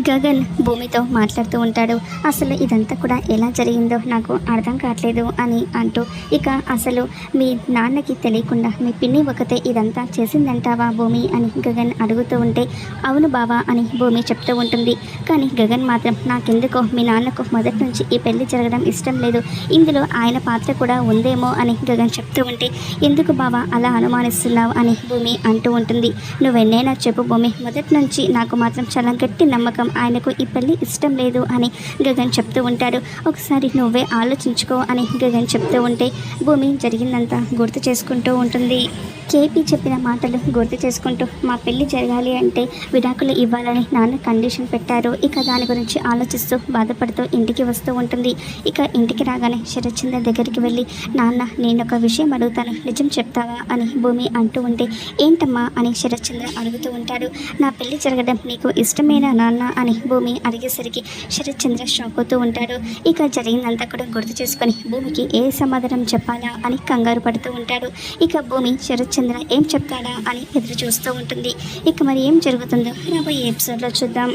గగన్ భూమితో మాట్లాడుతూ ఉంటాడు. అసలు ఇదంతా కూడా ఎలా జరిగిందో నాకు అర్థం కావట్లేదు అని అంటూ, ఇక అసలు మీ నాన్నకి తెలియకుండా మీ పిన్ని ఒకతే ఇదంతా చేసిందంటావా భూమి అని గగన్ అడుగుతూ ఉంటే, అవును బావా అని భూమి చెప్తూ ఉంటుంది. కానీ గగన్ మాత్రం నాకెందుకో మీ నాన్నకు మొదటి నుంచి ఈ పెళ్లి జరగడం ఇష్టం లేదు, ఇందులో ఆయన పాత్ర కూడా ఉందేమో అని గగన్ చెప్తూ ఉంటే, ఎందుకు బావా అలా అనుమానిస్తున్నావు అని భూమి అంటూ ఉంటుంది. నువ్వెన్నైనా చెప్పు భూమి, మొదటి నుంచి నాకు మాత్రం చాలా గట్టి నమ్మకం ఆయనకు ఈ పెళ్లి ఇష్టం లేదు అని గగన్ చెప్తూ ఉంటాడు. ఒకసారి నువ్వే ఆలోచించుకో అని గగన్ చెప్తూ ఉంటే భూమి జరిగిందంతా గుర్తు చేసుకుంటూ ఉంటుంది. కేపీ చెప్పిన మాటలు గుర్తు చేసుకుంటూ, మా పెళ్లి జరగాలి అంటే విడాకులు ఇవ్వాలని నాన్న కండిషన్ పెట్టారు. ఇక దాని గురించి ఆలోచిస్తూ బాధపడుతూ ఇంటికి వస్తూ ఉంటుంది. ఇక ఇంటికి రాగానే శరత్చంద్ర దగ్గరికి వెళ్ళి, నాన్న నేను ఒక విషయం అడుగుతాను, నిజం చెప్తావా అని భూమి అంటూ ఉంటే, ఏంటమ్మా అని శరత్చంద్ర అడుగుతూ ఉంటాడు. నా పెళ్లి జరగడం నీకు ఇష్టమేనా నాన్న అని భూమి అడిగేసరికి శరత్చంద్ర షాక్ అవుతూ ఉంటాడు. ఇక జరిగిందంతా కూడా గుర్తు చేసుకొని భూమికి ఏ సమాధానం చెప్పాలా అని కంగారు పడుతూ ఉంటాడు. ఇక భూమి శరత్చంద్ర ఏం చెప్తాడా అని ఎదురు చూస్తూ ఉంటుంది. ఇక మరి ఏం జరుగుతుందో రాబోయే ఎపిసోడ్లో చూద్దాం.